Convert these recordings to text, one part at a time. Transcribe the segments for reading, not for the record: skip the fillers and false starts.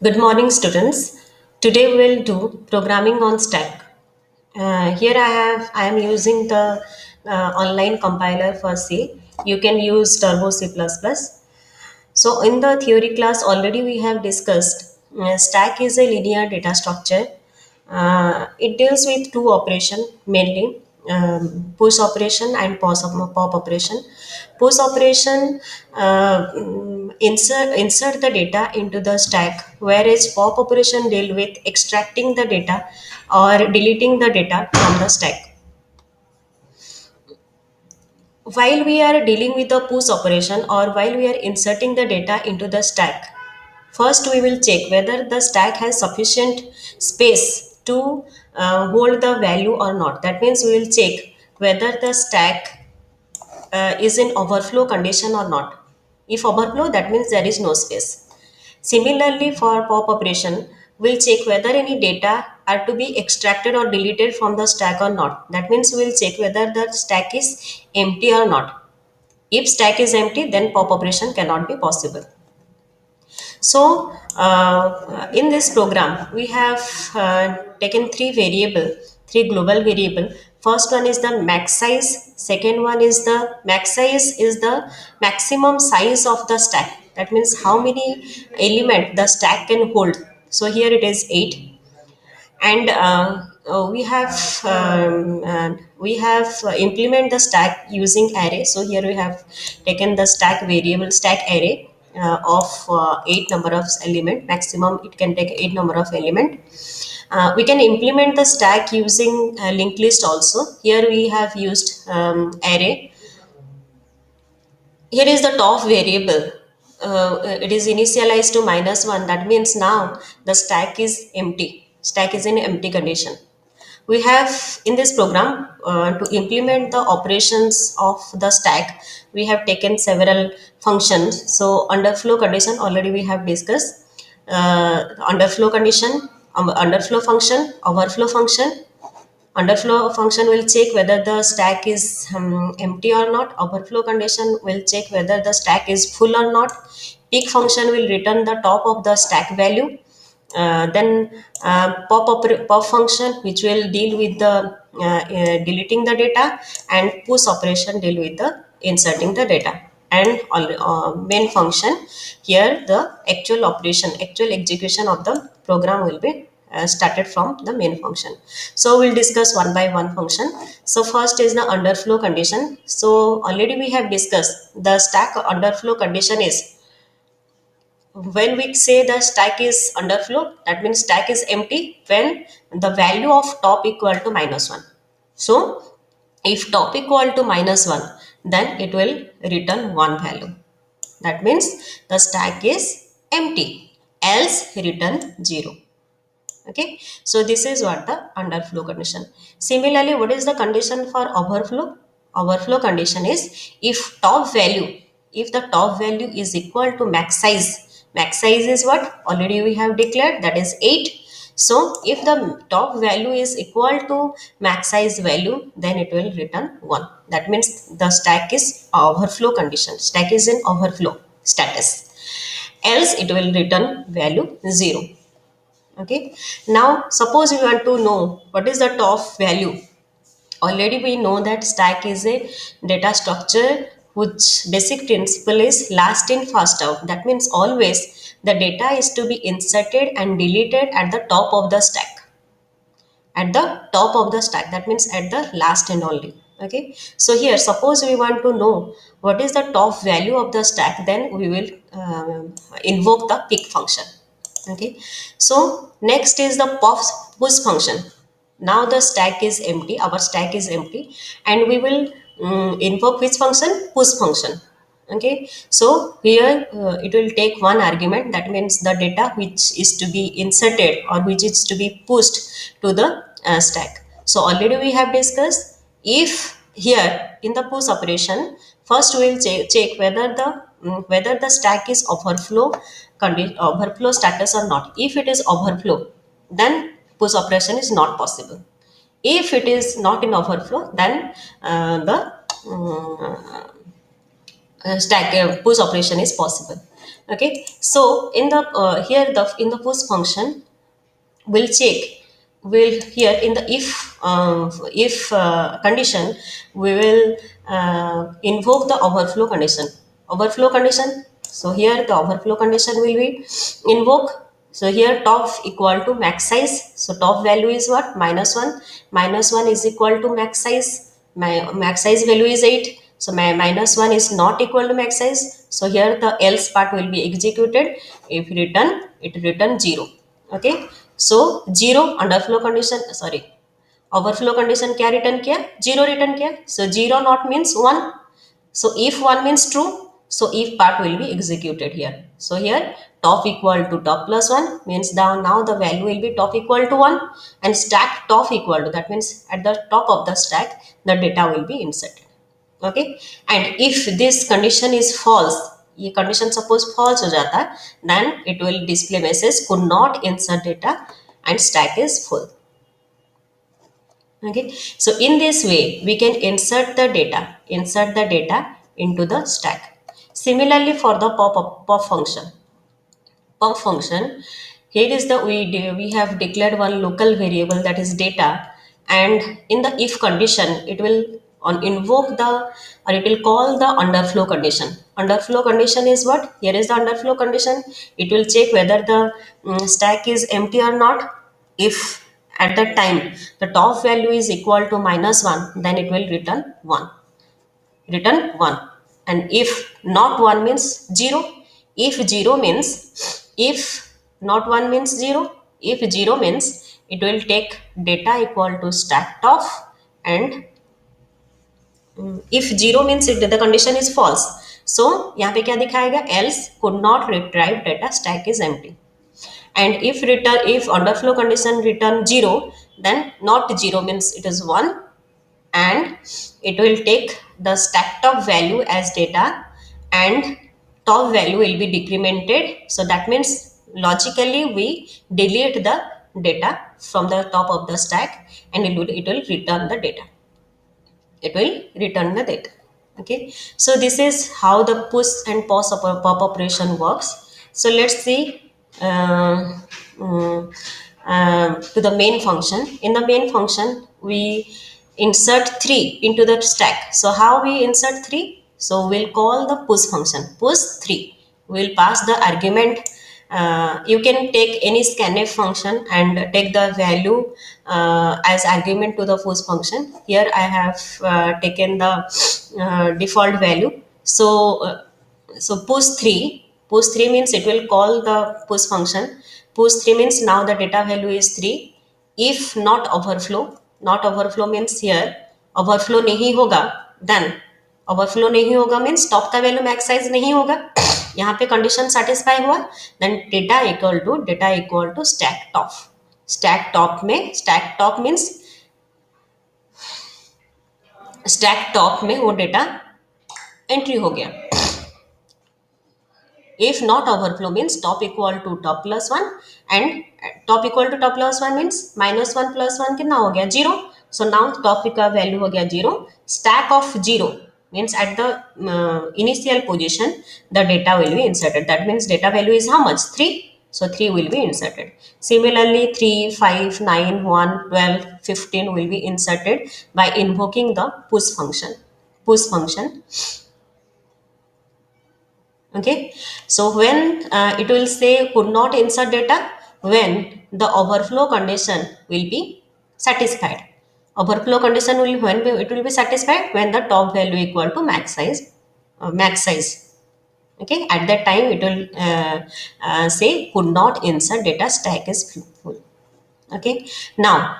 Good morning, students. Today we will do programming on stack. Here I am using the online compiler for C. You can use Turbo C++. So in the theory class already we have discussed stack is a linear data structure. It deals with two operation mainly, push operation and pop operation. Push operation insert the data into the stack, whereas pop operation deal with extracting the data or deleting the data from the stack. While we are dealing with the push operation or while we are inserting the data into the stack, first we will check whether the stack has sufficient space to hold the value or not. That means we will check whether the stack is in overflow condition or not. If overflow, that means there is no space. Similarly, for pop operation, we'll check whether any data are to be extracted or deleted from the stack or not. That means we'll check whether the stack is empty or not. If stack is empty, then pop operation cannot be possible. So, in this program, we have taken three global variable. First one is the max size. Second one is the max size is the maximum size of the stack. That means how many element the stack can hold. So here it is 8, and we have implement the stack using array. So here we have taken the stack variable stack array of 8 number of element. Maximum it can take 8 number of element. We can implement the stack using linked list also. Here we have used array. Here is the top variable. It is initialized to -1. That means now the stack is empty. Stack is in empty condition. We have in this program to implement the operations of the stack, we have taken several functions. So underflow condition already we have discussed. Underflow condition, underflow function, overflow function. Underflow function will check whether the stack is empty or not. Overflow condition will check whether the stack is full or not. Peak function will return the top of the stack value. Then pop function, which will deal with the deleting the data, and push operation deal with the inserting the data. And main function, here the actual operation, actual execution of the program will be started from the main function. So we'll discuss one by one function. So first is the underflow condition. So already we have discussed the stack underflow condition is when we say the stack is underflow, that means stack is empty when the value of top equal to -1. So if top equal to -1, then it will return one value. That means the stack is empty, else return 0. Okay, so this is what the underflow condition. Similarly, what is the condition for overflow? Overflow condition is if top value, if the top value is equal to max size. Max size is what already we have declared, that is 8. So if the top value is equal to max size value, then it will return 1. That means the stack is overflow condition. Stack is in overflow status, else it will return value 0. Okay, now suppose you want to know what is the top value. Already we know that stack is a data structure which basic principle is last in first out. That means always the data is to be inserted and deleted at the top of the stack. At the top of the stack, that means at the last and only. Okay, so here suppose we want to know what is the top value of the stack, then we will invoke the pick function. Okay, so next is the push function. Now the stack is empty, our stack is empty, and we will invoke which function? Push function. Okay, so here it will take one argument. That means the data which is to be inserted or which is to be pushed to the stack. So already we have discussed, if here in the push operation, first we will check whether the stack is overflow status or not. If it is overflow, then push operation is not possible. If it is not in overflow, then the stack push operation is possible. Okay, so in the here the in the push function we'll check, will here in the if condition, we will invoke the overflow condition. So here the overflow condition will be invoke. So here top equal to max size, so top value is what, minus 1, minus 1 is equal to max size, my max size value is 8, so my minus 1 is not equal to max size. So here the else part will be executed. If return, it return 0. Okay, so 0 underflow condition, sorry overflow condition क्या return किया, 0 return किया. सो 0 not means 1. So if 1 means true, so if part will be executed here. So here top equal to top plus 1 means now the value will be top equal to 1, and stack top equal to, that means at the top of the stack the data will be inserted. Okay, and if this condition is false, ये condition suppose false हो जाता है, then it will display message could not insert data and stack is full. Okay, so in this way we can insert the data into the stack. Similarly for the pop function, here is the we have declared one local variable, that is data, and in the if condition it will on invoke the, or it will call the underflow condition. Underflow condition is what, here is the underflow condition. It will check whether the stack is empty or not. If at that time the top value is equal to minus 1, then it will return 1. And if not 1 means 0. If 0 means, if not 1 means 0, if 0 means it will take data equal to stack top. And if 0 means the condition is false, so यहाँ पे क्या दिखाएगा, else could not retrieve data, stack is empty. And if underflow condition return 0, then not 0 means it is 1, and it will take the stack top value as data, and top value will be decremented. So that means logically we delete the data from the top of the stack, and it will return the data. It will return the data. Okay, so this is how the push and pop operation works. So let's see to the main function. In the main function we insert 3 into the stack. So how we insert 3? So we'll call the push function, push 3. We'll pass the argument. You can take any scanf function and take the value as argument to the push function. Here I have taken the default value. So push 3 means it will call the push function. Push 3 means now the data value is 3. If not overflow means here overflow नहीं होगा, then overflow नहीं होगा means top का value max size नहीं होगा, यहाँ पे condition satisfy हुआ, then data equal to stack top. stack top means stack top में वो data entry हो गया. If not overflow means top equal to top plus 1, and top equal to top plus 1 means minus 1 plus 1 कितना हो गया, 0. So now top का value हो गया 0. Stack of 0 means at the initial position the data will be inserted. That means data value is how much, 3. So 3 will be inserted. Similarly 3, 5, 9, 1, 12, 15 will be inserted by invoking the push function. Okay, so when it will say could not insert data, when the overflow condition will be satisfied. Overflow condition will, when it will be satisfied, when the top value equal to max size. Okay, at that time it will say could not insert data, stack is full. Okay, now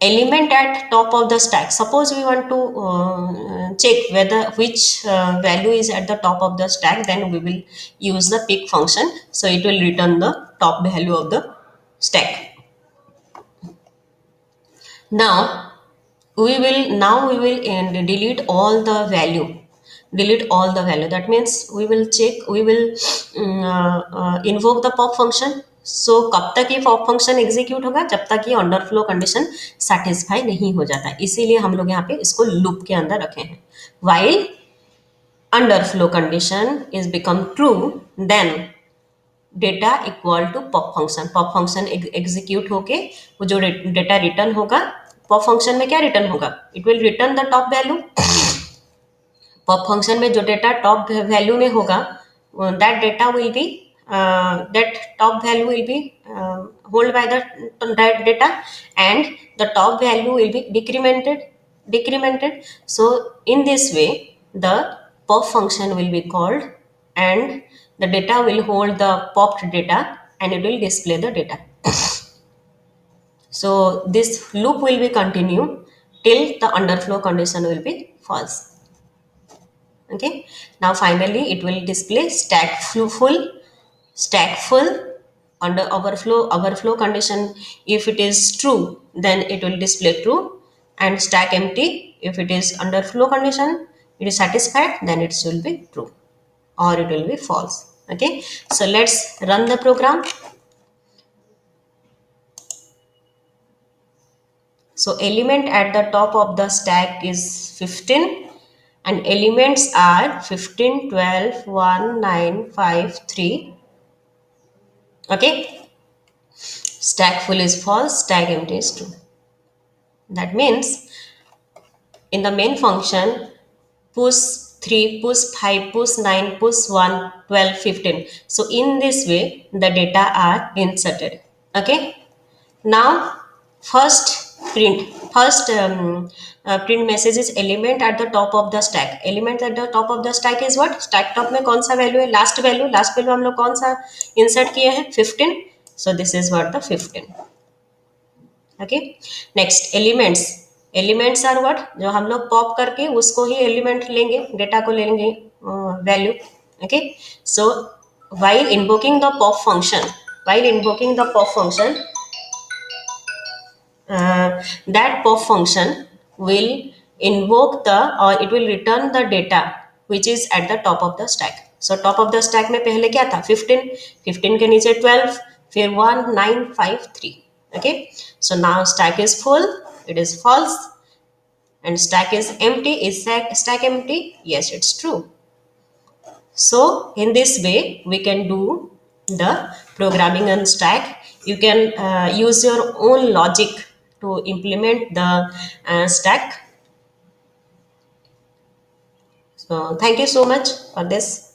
element at top of the stack, suppose we want to check whether which value is at the top of the stack, then we will use the pick function. So it will return the top value of the stack. Now we will delete all the value. That means we will invoke the pop function. So कब तक ये pop function execute होगा, जब तक ये underflow condition satisfy नहीं हो जाता. इसीलिए हम लोग यहाँ पे इसको लूप के अंदर रखे हैं. underflow condition is become true, then data equal to pop function, pop function execute होके वो जो डेटा रिटर्न होगा, पॉप फंक्शन में क्या रिटर्न होगा, it will return the top value. Pop function में जो डेटा टॉप वैल्यू में होगा, that data will be, that top value will be hold by the that data, and the top value will be decremented. So in this way the pop function will be called, and the data will hold the popped data and it will display the data. So this loop will be continue till the underflow condition will be false. Okay, now finally it will display stack full under overflow condition. If it is true, then it will display true, and stack empty, if it is underflow condition, it is satisfied, then it will be true or it will be false. Okay, so let's run the program. So element at the top of the stack is 15, and elements are 15, 12, 1, 9, 5, 3. Okay, stack full is false, stack empty is true. That means in the main function, push 3, push 5, push 9, push 1, 12, 15. So in this way the data are inserted. Okay, now first print message is element at the top of the stack. Element at the top of the stack is what? Stack top में कौन सा value है? Last value हम लोग कौन सा insert किए हैं? 15. So this is what the 15. Okay, next elements are what, जो हम लोग पॉप करके उसको ही एलिमेंट लेंगे, डेटा को लेंगे value. Okay, so while invoking the pop function, that pop function will invoke the, or it will return the data which is at the top of the stack. So top of the stack में पहले क्या था? 15, 15 के नीचे 12, फिर 1, 9, 5, 3. Okay, so now stack is full, it is false, and stack is empty. Is stack empty? Yes, it's true. So in this way we can do the programming on stack. You can use your own logic to implement the stack. So thank you so much for this.